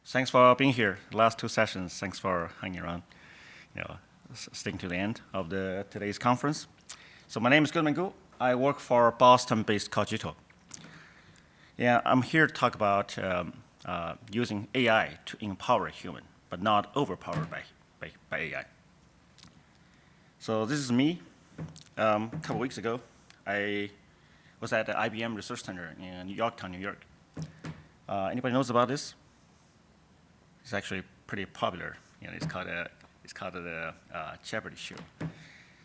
Thanks for being here. Last two sessions, thanks for hanging around, sticking to the end of today's conference. So my name is Goodman Gu. I work for Boston-based Cogito. Yeah, I'm here to talk about using AI to empower a human, but not overpowered by AI. So this is me. A couple weeks ago, I was at the IBM Research Center in Yorktown, New York. Anybody knows about this? It's actually pretty popular. It's called the Jeopardy show.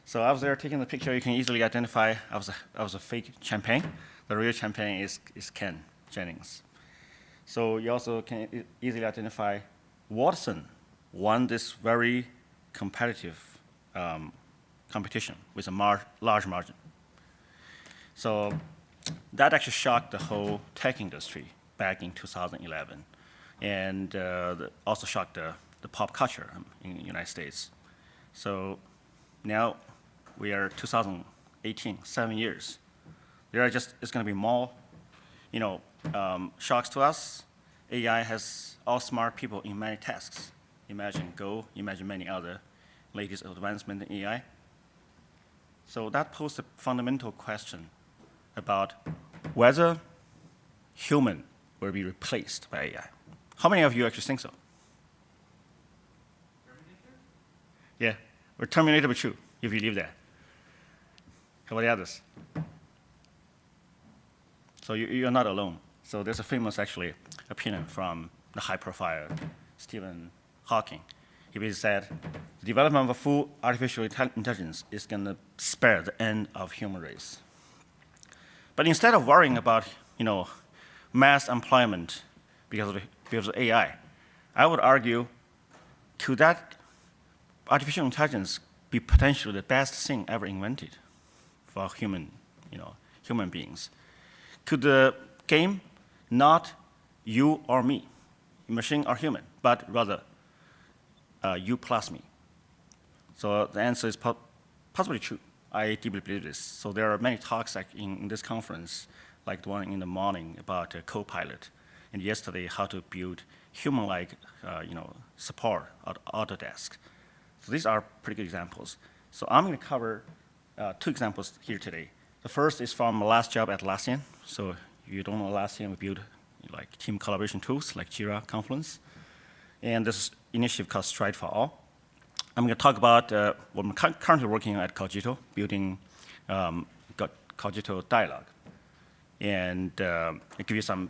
So I was there taking the picture. You can easily identify I was a fake champagne. The real champagne is Ken Jennings. So you also can easily identify Watson won this very competitive competition with a large margin. So that actually shocked the whole tech industry back in 2011, and also shocked the pop culture in the United States. So now we are 2018, 7 years. It's going to be more, shocks to us. AI has outsmart people in many tasks. Imagine Go, imagine many other latest advancements in AI. So that poses a fundamental question about whether human will be replaced by AI. How many of you actually think so? Terminator? Yeah, or Terminator be true, if you believe that. How about the others? So you're not alone. So there's a famous, actually, opinion from the high-profile Stephen Hawking. He basically said, the development of a full artificial intelligence is going to spare the end of human race. But instead of worrying about, mass employment because of AI, I would argue, could that artificial intelligence be potentially the best thing ever invented for human beings? Could the game not you or me, machine or human, but rather you plus me? So the answer is possibly true. I deeply believe this. So there are many talks in this conference, like the one in the morning about Copilot, and yesterday how to build human-like support at Autodesk. So these are pretty good examples. So I'm going to cover two examples here today. The first is from my last job at Atlassian. So if you don't know Atlassian, we build team collaboration tools like Jira, Confluence, and this initiative called Stride for All. I'm going to talk about what I'm currently working on at Cogito, building Cogito Dialogue, and give you some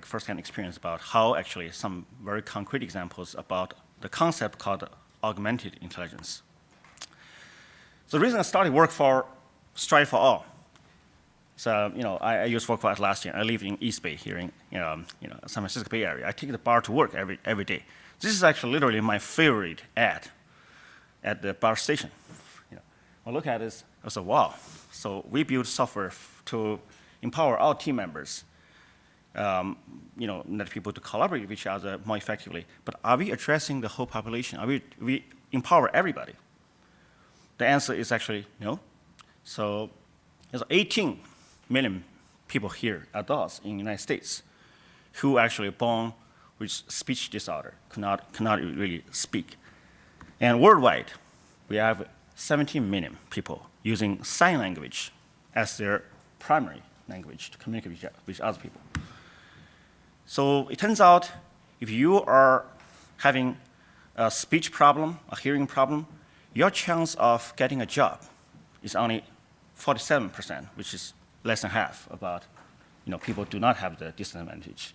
first-hand experience about how actually some very concrete examples about the concept called augmented intelligence. So the reason I started work for Stride for All, so I used to work for Atlassian. I live in East Bay here in San Francisco Bay Area. I take the bar to work every day. This is actually literally my favorite ad at the bar station. I look at this, I said, wow. So we build software to empower our team members, let people to collaborate with each other more effectively. But are we addressing the whole population? Are we empower everybody? The answer is actually no. So there's 18 million people here, adults in the United States, who actually born with speech disorder, cannot really speak. And worldwide, we have 17 million people using sign language as their primary language to communicate with other people. So it turns out if you are having a speech problem, a hearing problem, your chance of getting a job is only 47%, which is less than half about people do not have the disadvantage.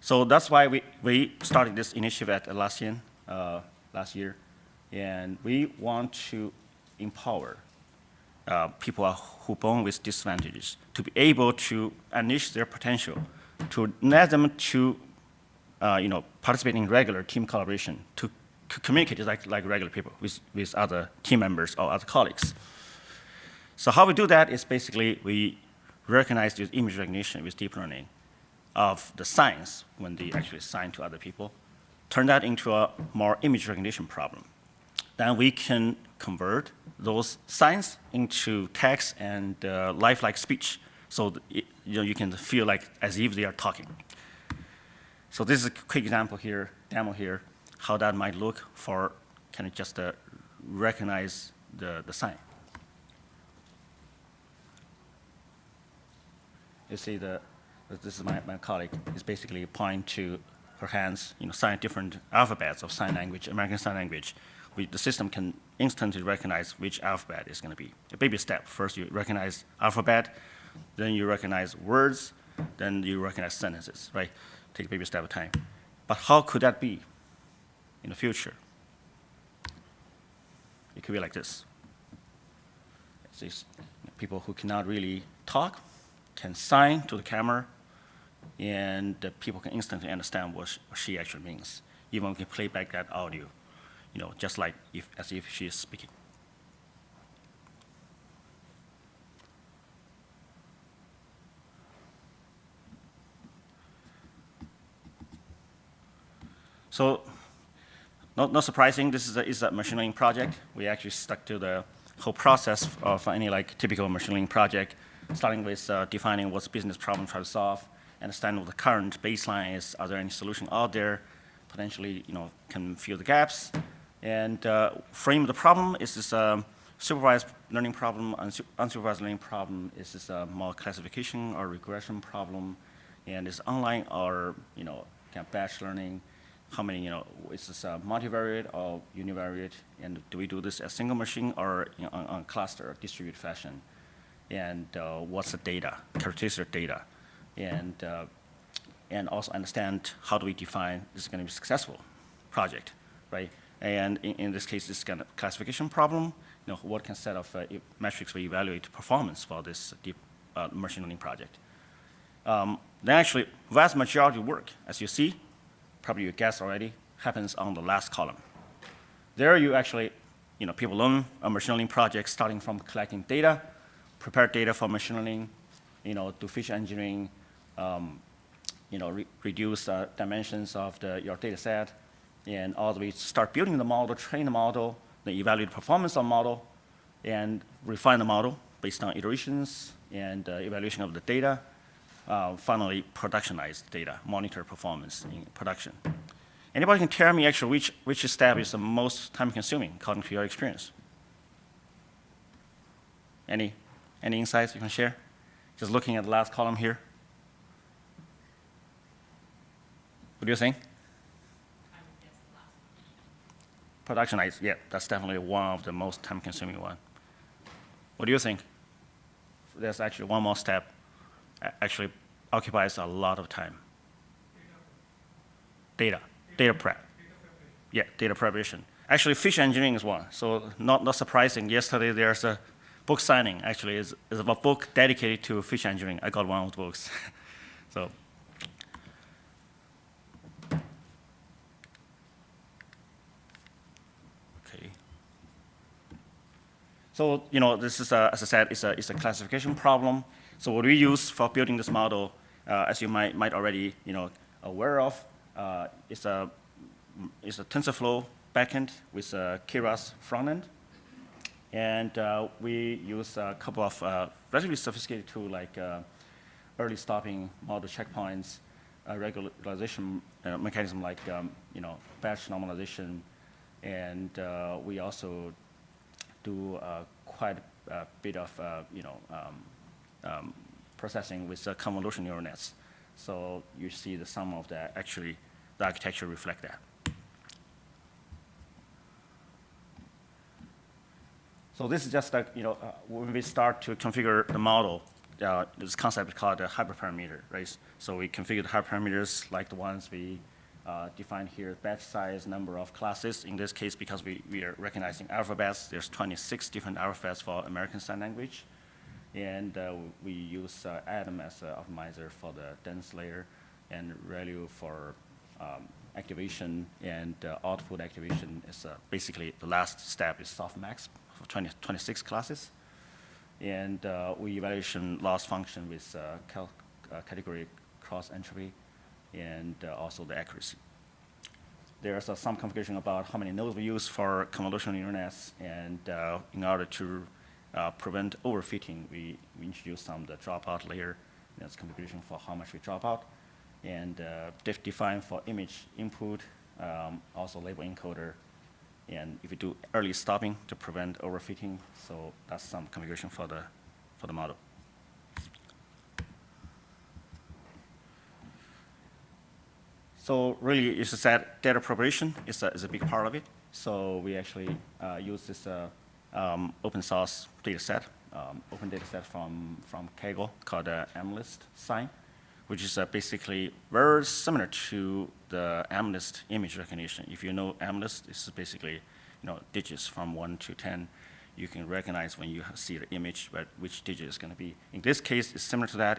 So that's why we started this initiative at Atlassian last year, and we want to empower people who are born with disadvantages to be able to unleash their potential, to let them to participate in regular team collaboration, to communicate like regular people with other team members or other colleagues. So how we do that is basically we recognize with image recognition with deep learning of the signs when they actually sign to other people, turn that into a more image recognition problem. Then we can convert those signs into text and lifelike speech, so you can feel like as if they are talking. So this is a quick example here, demo here, how that might look for kind of just recognize the sign. You see this is my colleague, is basically pointing to her hands, sign different alphabets of sign language, American Sign Language. The system can instantly recognize which alphabet is going to be. A baby step. First, you recognize alphabet, then you recognize words, then you recognize sentences, right? Take a baby step at a time. But how could that be in the future? It could be like this. It's these people who cannot really talk can sign to the camera, and people can instantly understand what she actually means. Even we can play back that audio, just like as if she is speaking. So, not surprising, this is a machine learning project. We actually stuck to the whole process of any typical machine learning project, starting with defining what's the business problem try to solve, understand what the current baseline is, are there any solutions out there, potentially can fill the gaps, and frame the problem. Is this a supervised learning problem? Unsupervised learning problem? Is this a more classification or regression problem? And is online or kind of batch learning? How many, is this multivariate or univariate? And do we do this as single machine or on cluster or distributed fashion? And what's the data, characteristic data? And also understand how do we define this is going to be a successful project, right? And in this case, this kind of classification problem, what can set of metrics we evaluate performance for this deep machine learning project? Then actually, vast majority of work, as you see, probably you guessed already, happens on the last column. There you actually, people learn a machine learning project starting from collecting data, prepare data for machine learning, do feature engineering, reduce dimensions of your data set, and all the way start building the model, train the model, then evaluate the performance of the model, and refine the model based on iterations and evaluation of the data. Finally, productionize the data, monitor performance in production. Anybody can tell me actually which step is the most time-consuming according to your experience? Any insights you can share? Just looking at the last column here. What do you think? I would guess the last one. Productionize, yeah, that's definitely one of the most time-consuming one. What do you think? There's actually one more step. Actually occupies a lot of time. Data prep. Yeah, data preparation. Actually, feature engineering is one. So not surprising. Yesterday there's a book signing. Actually, is a book dedicated to feature engineering. I got one of the books. So. Okay. So this is as I said, it's a classification problem. So what we use for building this model, as you might already aware of, is a TensorFlow backend with a Keras frontend, and we use a couple of relatively sophisticated tools like early stopping model checkpoints, regularization mechanism like batch normalization, and we also do quite a bit of processing with convolutional neural nets. So you see the sum of that, actually, the architecture reflect that. So this is just like, when we start to configure the model, this concept is called a hyperparameter, right? So we configure the hyperparameters like the ones we defined here, batch size, number of classes. In this case, because we are recognizing alphabets, there's 26 different alphabets for American Sign Language. And we use Atom as an optimizer for the dense layer, and ReLU for activation, and output activation is basically the last step is softmax for 26 classes. And we evaluation loss function with category cross entropy, and also the accuracy. There's some configuration about how many nodes we use for convolutional neural nets, and in order to prevent overfitting, we introduce some of the dropout layer. That's configuration for how much we drop out. and define for image input, also label encoder, and if you do early stopping to prevent overfitting, so that's some configuration for the model. So really, it's just that data preparation is a big part of it. So we actually use this open source data set, open data set from Kaggle called MList sign, which is basically very similar to the MList image recognition. If you know MList, it's basically digits from 1 to 10. You can recognize when you see the image which digit is going to be. In this case, it's similar to that.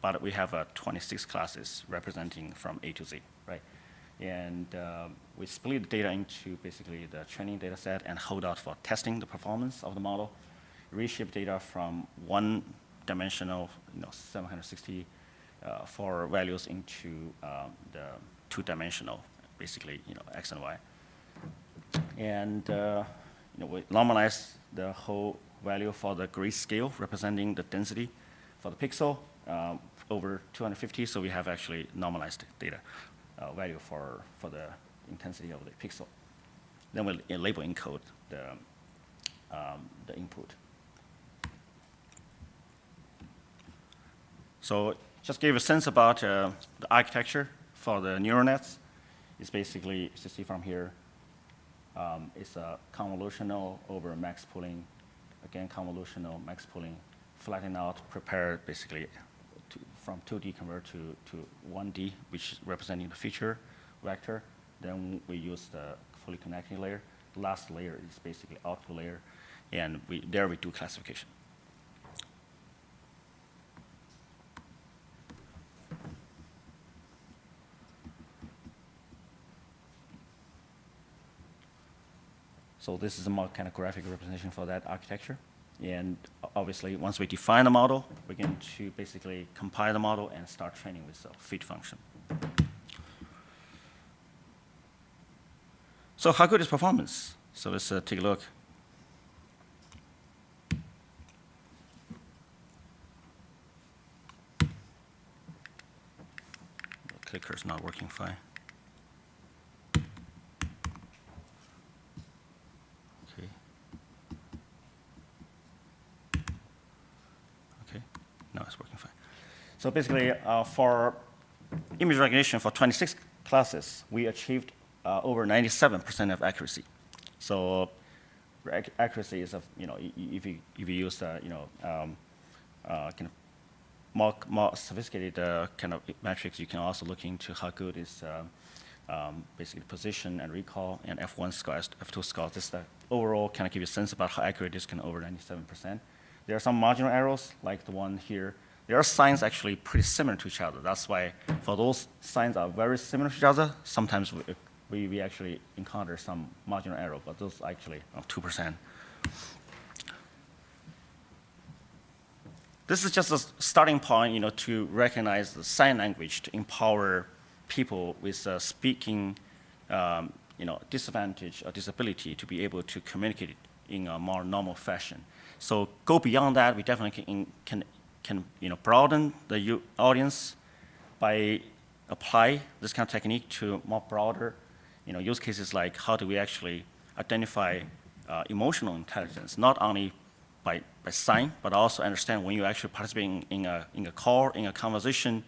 But we have 26 classes representing from A to Z, right? And we split the data into basically the training data set and hold out for testing the performance of the model, reshape data from one-dimensional, 764 values into the two-dimensional, basically, X and Y. And we normalize the whole value for the grayscale representing the density for the pixel over 250. So we have actually normalized data value for the intensity of the pixel. Then we'll label encode the input. So just give a sense about the architecture for the neural nets. It's basically, as you see from here, it's a convolutional over max pooling. Again, convolutional, max pooling, flatten out, prepare basically from 2D convert to 1D, which is representing the feature vector. Then we use the fully connected layer. The last layer is basically output layer, and there we do classification. So this is a more kind of graphic representation for that architecture. And obviously, once we define the model, we're going to basically compile the model and start training with the fit function. So how good is performance? So let's take a look. The clicker's not working fine. No, it's working fine. So basically, for image recognition for 26 classes, we achieved over 97% of accuracy. So accuracy is, if you use kind of more sophisticated kind of metrics, you can also look into how good is basically position and recall and F1 scores, F2 scores. This overall kind of give you a sense about how accurate it is, kind of over 97%. There are some marginal errors, like the one here. There are signs actually pretty similar to each other. That's why for those signs are very similar to each other, sometimes we actually encounter some marginal error, but those actually are 2%. This is just a starting point, to recognize the sign language to empower people with speaking, disadvantage or disability to be able to communicate it in a more normal fashion. So go beyond that. We definitely can broaden the audience by apply this kind of technique to more broader, use cases like how do we actually identify emotional intelligence, not only by sign, but also understand when you actually participate in a call, in a conversation,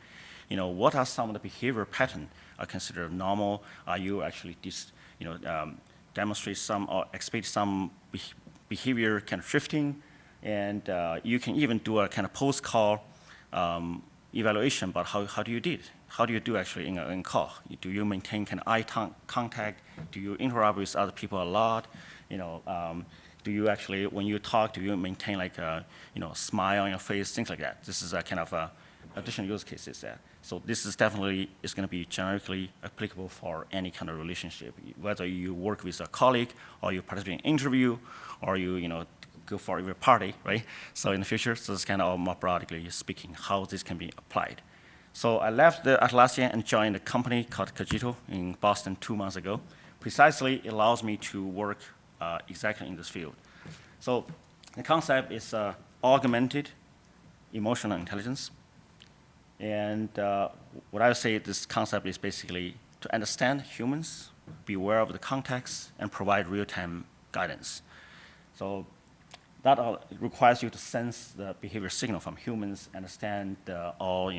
what are some of the behavior patterns are considered normal? Are you actually demonstrate some or expect some behavior kind of shifting, and you can even do a kind of post-call evaluation about how do you do it? How do you do actually in a call? Do you maintain kind of eye contact? Do you interact with other people a lot? Do you actually, when you talk, do you maintain like a smile on your face, things like that? This is a kind of additional use cases there. So this is definitely is going to be generically applicable for any kind of relationship, whether you work with a colleague or you participate in an interview or you go for your party, right? So in the future, so it's kind of more broadly speaking how this can be applied. So I left Atlassian and joined a company called Cogito in Boston 2 months ago. Precisely, it allows me to work exactly in this field. So the concept is augmented emotional intelligence. And what I would say, this concept is basically to understand humans, be aware of the context, and provide real-time guidance. So that requires you to sense the behavior signal from humans, understand all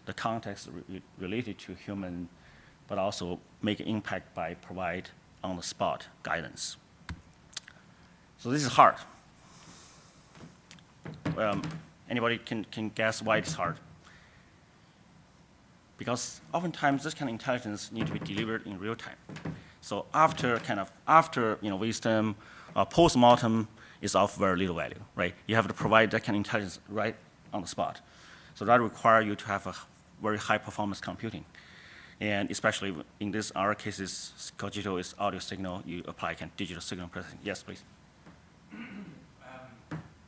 the context related to human, but also make an impact by provide on-the-spot guidance. So this is hard. Anybody can guess why it's hard? Because oftentimes this kind of intelligence need to be delivered in real time. So after wisdom, post-mortem is of very little value, right? You have to provide that kind of intelligence right on the spot. So that requires you to have a very high performance computing. And especially in our cases, Cogito is audio signal, you apply kind of digital signal processing. Yes, please.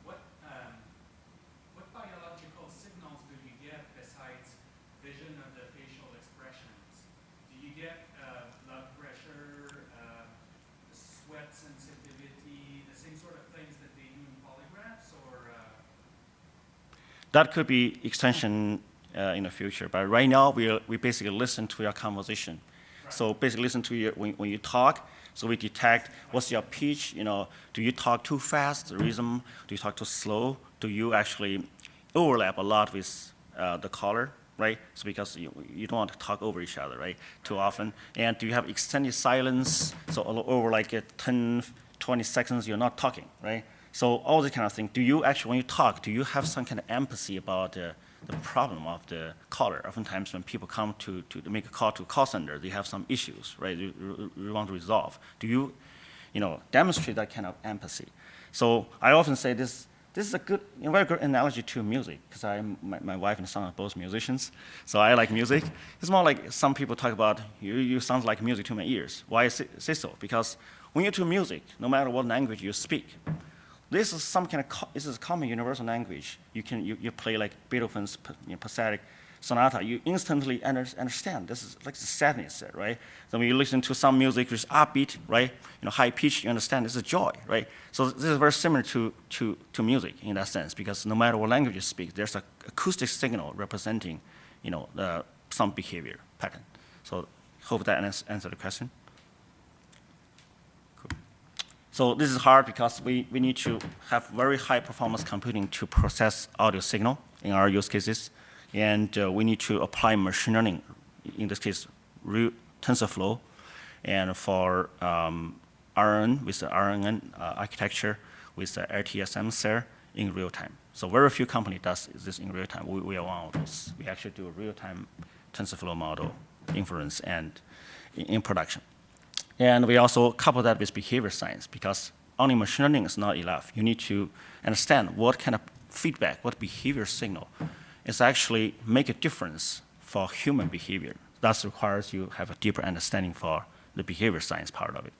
What biological signals do you get besides vision of the facial expressions? Do you get blood pressure, sweat sensitivity, the same sort of things that they do in polygraphs, or? That could be extension in the future, but right now we basically listen to your conversation. Right. So basically listen to your, when you talk, so we detect what's your pitch, do you talk too fast, the rhythm, do you talk too slow, do you actually overlap a lot with the caller, right? So because you don't want to talk over each other, right, too often. And do you have extended silence, so over like 10, 20 seconds you're not talking, right? So all this kind of thing. Do you actually, when you talk, do you have some kind of empathy about the problem of the caller? Oftentimes when people come to make a call to a call center, they have some issues, right? You want to resolve. Do you, demonstrate that kind of empathy? So I often say this is a very good analogy to music, because my wife and son are both musicians, so I like music. It's more like some people talk about, you sound like music to my ears. Why I say so? Because when you do music, no matter what language you speak, this is some kind of this is a common universal language. You play like Beethoven's Pathetic Sonata. You instantly understand. This is like the sadness, right? Then when you listen to some music which is upbeat, right? High pitch, you understand this is joy, right? So this is very similar to music in that sense, because no matter what language you speak, there's an acoustic signal representing, some behavior pattern. So hope that answered the question. So this is hard because we need to have very high performance computing to process audio signal in our use cases. And we need to apply machine learning, in this case, TensorFlow, and for RNN, with the RNN architecture, with the LTSM in real time. So very few company does this in real time. We are one of those. We actually do a real-time TensorFlow model inference and in production. And we also couple that with behavior science, because only machine learning is not enough. You need to understand what kind of feedback, what behavior signal is actually make a difference for human behavior. That requires you have a deeper understanding for the behavior science part of it.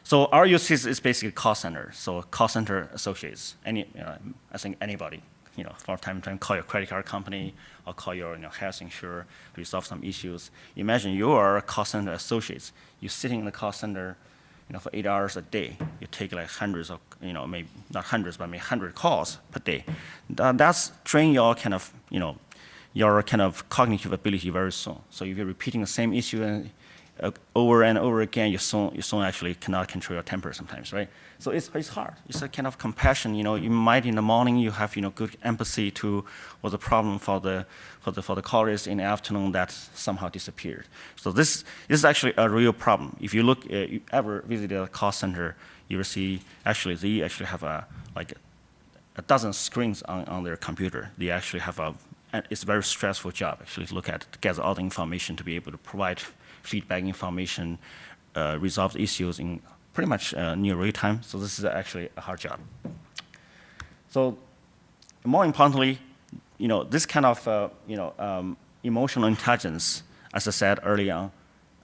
So our use case is basically call center. So call center associates, I think anybody, from time to time, call your credit card company or call your health insurer to resolve some issues. Imagine you are a call center associates. You're sitting in the call center, for 8 hours a day. You take like hundreds of, maybe not hundreds, but maybe 100 calls per day. That's drain your kind of, your kind of cognitive ability very soon. So if you're repeating the same issue over and over again, you soon actually cannot control your temper sometimes, right? So it's hard. It's a kind of compassion. You might in the morning you have good empathy to what the problem for the callers in the afternoon that somehow disappeared. So this is actually a real problem. If you look, you ever visit a call center, you will see actually they actually have a dozen screens on their computer. They actually have it's a very stressful job actually to look at, to gather all the information, to be able to provide feedback information, resolve issues in pretty much near real time. So this is actually a hard job. So more importantly, this kind of emotional intelligence, as I said earlier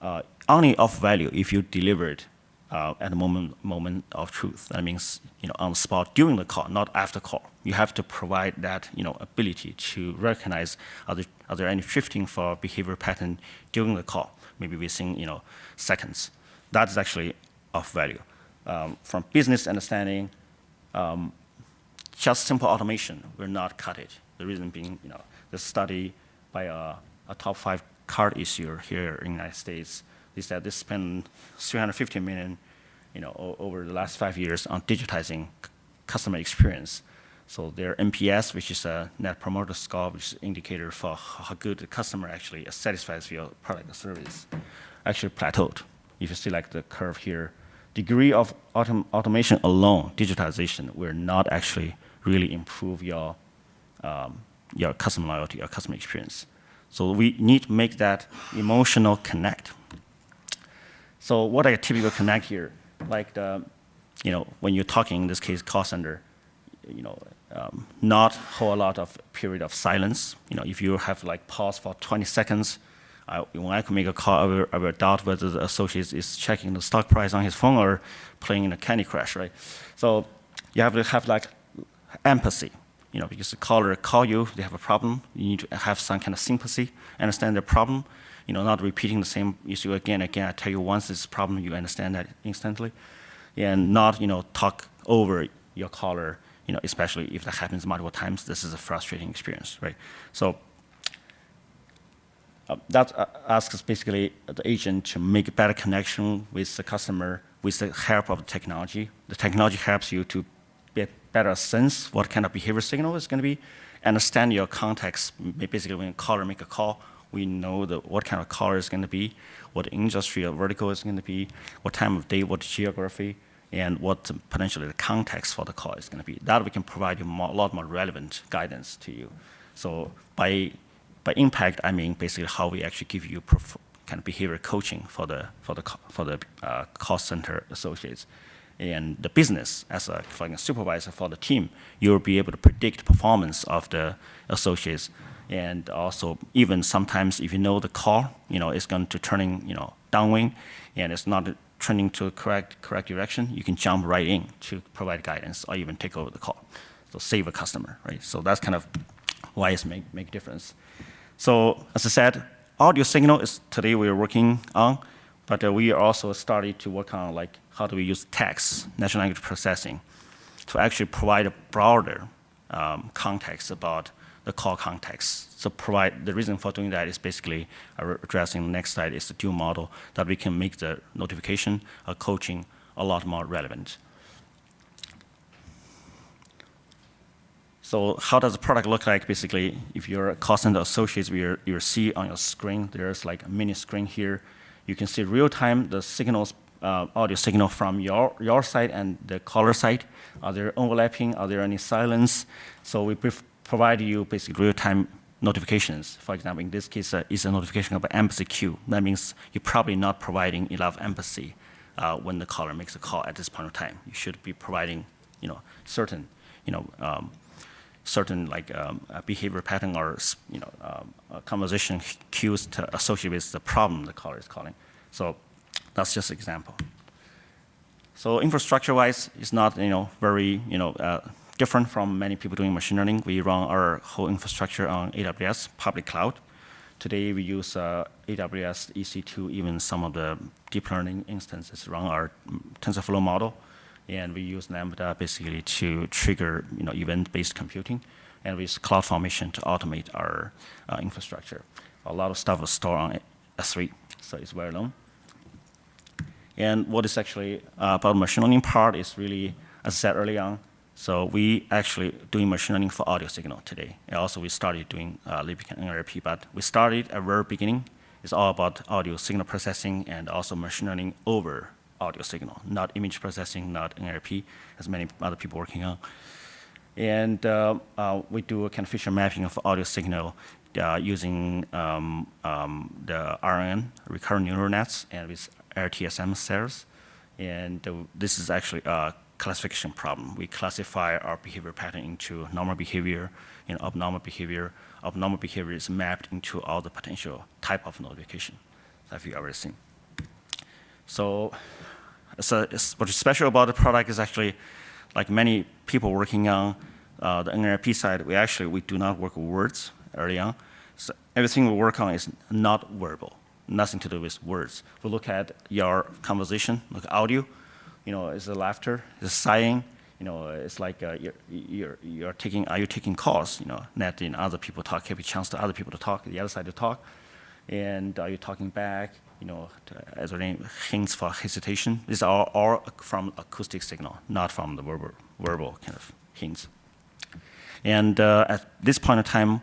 on, only of value if you delivered at the moment of truth. That means on the spot during the call, not after call. You have to provide that ability to recognize are there any shifting for behavior pattern during the call, maybe within seconds. That is actually of value. From business understanding, just simple automation will not cut it. The reason being, this study by a top 5 card issuer here in the United States. They said they spent $350 million, over the last 5 years on digitizing customer experience. So their NPS, which is a Net Promoter Score, which is an indicator for how good the customer actually satisfies with your product or service, actually plateaued. If you see like the curve here, degree of automation alone, digitization, will not actually really improve your customer loyalty, your customer experience. So we need to make that emotional connect. So what are a typical connect here? Like when you're talking, in this case, call center, not whole lot of period of silence. If you have like pause for 20 seconds, when I can make a call, I will doubt whether the associate is checking the stock price on his phone or playing in a Candy Crush, right? So you have to have like empathy, because the caller call you, they have a problem. You need to have some kind of sympathy, understand their problem, not repeating the same issue again and again. I tell you once this problem, you understand that instantly, and not talk over your caller, especially if that happens multiple times. This is a frustrating experience, right? So that asks basically the agent to make a better connection with the customer with the help of the technology. The technology helps you to get better sense what kind of behavior signal is going to be, understand your context. Basically, when a caller make a call, we know what kind of caller is going to be, what industry or vertical is going to be, what time of day, what geography, and what potentially the context for the call is going to be. That we can provide you a lot more relevant guidance to you. So by impact, I mean basically how we actually give you kind of behavior coaching for the call center associates. And the business, as a supervisor for the team, you'll be able to predict performance of the associates. And also, even sometimes if you know the call, is going to turning, downwind, and it's not trending to correct direction, you can jump right in to provide guidance or even take over the call. So save a customer, right? So that's kind of why it's make a difference. So as I said, audio signal is today we're working on, but we are also started to work on like how do we use text, natural language processing, to actually provide a broader context about the call context. So the reason for doing that is basically addressing the next slide is the dual model that we can make the notification or coaching a lot more relevant. So how does the product look like? Basically, if you're a call center associate, you see on your screen, there's like a mini screen here. You can see real time the signals, audio signal from your side and the caller side. Are there overlapping? Are there any silence? So we provide you basically real time notifications. For example, in this case, it's a notification about empathy queue. That means you're probably not providing enough empathy when the caller makes a call at this point of time. You should be providing, certain, certain like behavior pattern or conversation cues to associate with the problem the caller is calling. So that's just an example. So infrastructure-wise, it's not very different from many people doing machine learning. We run our whole infrastructure on AWS public cloud. Today we use AWS EC2, even some of the deep learning instances run our TensorFlow model. And we use Lambda basically to trigger event-based computing, and we use CloudFormation to automate our infrastructure. A lot of stuff is stored on S3, so it's well known. And what is actually about machine learning part is really, as I said early on, so we actually doing machine learning for audio signal today. And also we started doing Libic and NLP, but we started at the very beginning. It's all about audio signal processing and also machine learning over audio signal, not image processing, not NLP, as many other people working on. And we do a kind of feature mapping of audio signal using the RNN, recurrent neural nets, and with RTSM cells. And this is actually a classification problem. We classify our behavior pattern into normal behavior and abnormal behavior. Abnormal behavior is mapped into all the potential type of notification that you've ever seen. So what is special about the product is actually, like many people working on the NLP side, we do not work with words early on. So everything we work on is not verbal, nothing to do with words. We look at your conversation, look at audio, is the laughter, is the sighing, it's like you're taking, are you taking calls, letting other people talk, give a chance to other people to talk, the other side to talk, and are you talking back, as there any hints for hesitation? These are all from acoustic signal, not from the verbal kind of hints. And at this point in time,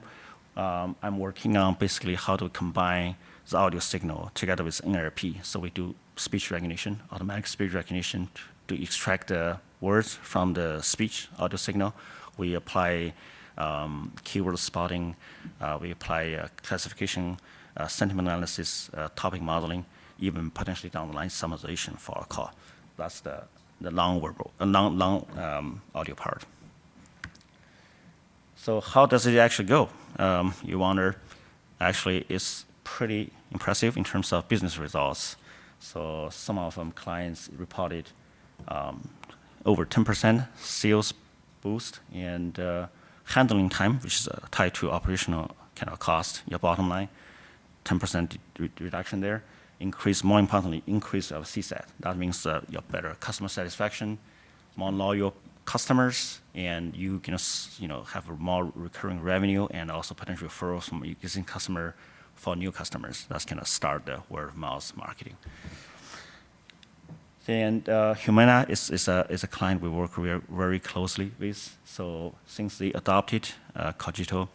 I'm working on basically how to combine the audio signal together with NLP. So we do speech recognition, automatic speech recognition to extract the words from the speech audio signal. We apply keyword spotting. We apply classification, sentiment analysis, topic modeling, even potentially down the line summarization for our call. That's the non-verbal, audio part. So how does it actually go? You wonder, actually, it's pretty impressive in terms of business results. So some of them clients reported over 10% sales boost, and handling time, which is tied to operational kind of cost, your bottom line, 10% reduction there. More importantly, increase of CSAT. That means your better customer satisfaction, more loyal customers, and you can have more recurring revenue and also potential referrals from existing customer for new customers. That's going to start the word of mouth marketing. And Humana is a client we work very closely with. So since they adopted Cogito,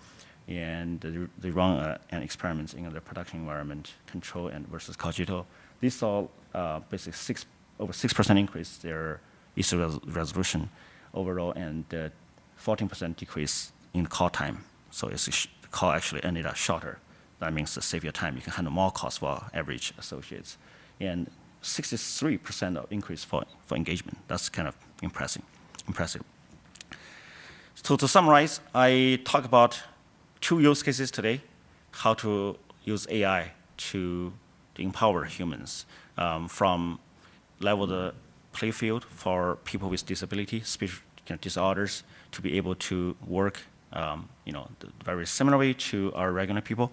and they run an experiment in their production environment, control and versus Cogito, they saw basically over 6% increase their issue resolution overall, and 14% decrease in call time. So the call actually ended up shorter. That means to save your time. You can handle more calls for average associates. And 63% of increase for engagement. That's kind of impressive. So to summarize, I talk about 2 use cases today, how to use AI to empower humans, from level the play field for people with disability, speech disorders, to be able to work very similarly to our regular people,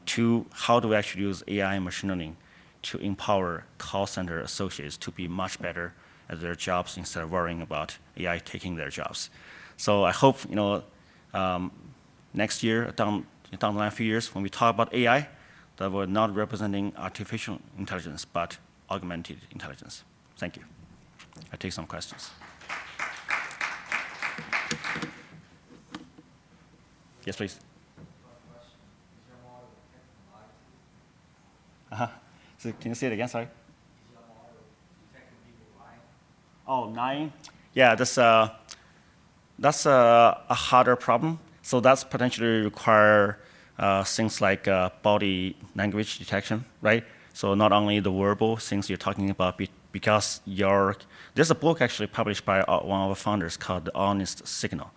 to how do we actually use AI and machine learning to empower call center associates to be much better at their jobs instead of worrying about AI taking their jobs. So I hope next year, down the line, a few years, when we talk about AI, that we're not representing artificial intelligence, but augmented intelligence. Thank you. I take some questions. Yes, please. So can you say it again? Sorry. Oh, lying? Yeah, that's a harder problem. So that's potentially require things like body language detection, right? So not only the verbal things you're talking about, because there's a book actually published by one of our founders called The Honest Signal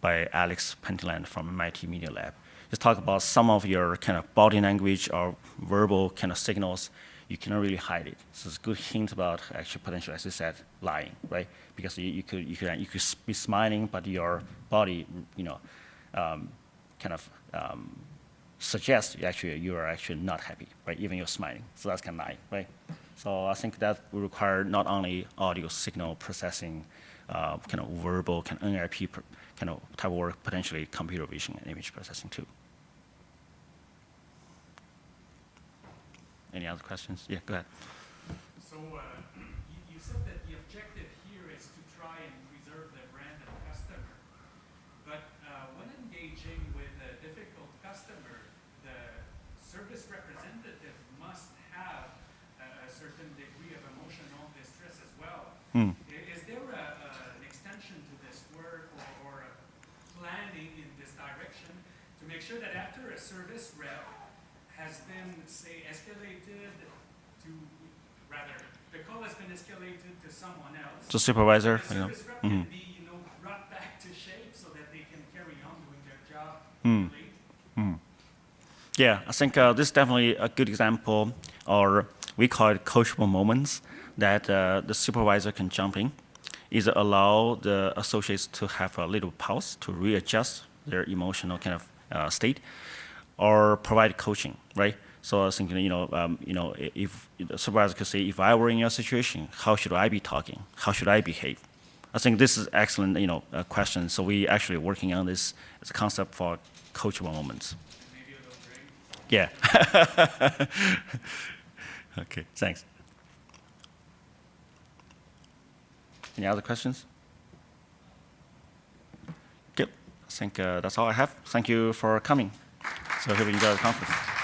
by Alex Pentland from MIT Media Lab. Just talk about some of your kind of body language or verbal kind of signals. You cannot really hide it. So it's a good hint about actually potentially, as I said, lying, right? Because you could be smiling, but your body, kind of suggests you are actually not happy, right? Even you're smiling. So that's kind of lying, right? So I think that will require not only audio signal processing, kind of verbal, kind of NLP kind of type of work, potentially computer vision and image processing too. Any other questions? Yeah, go ahead. So you said that the objective here is to try and preserve the brand and customer. But when engaging with a difficult customer, the service representative must have a certain degree of emotional distress as well. Is there an extension to this work or planning in this direction to make sure that after a service rep has been, say, escalated to, rather, the call has been escalated to someone else. To supervisor, the service rep can be, brought back to shape so that they can carry on doing their job properly? Yeah, I think this is definitely a good example, or we call it coachable moments, that the supervisor can jump in, either allow the associates to have a little pause to readjust their emotional kind of state, or provide coaching, right? So I was thinking, if the supervisor could say, if I were in your situation, how should I be talking? How should I behave? I think this is excellent, question. So we actually working on this as a concept for coachable moments. Maybe a little drink. Yeah. Okay, thanks. Any other questions? Good. I think that's all I have. Thank you for coming. So hope you enjoy the conference.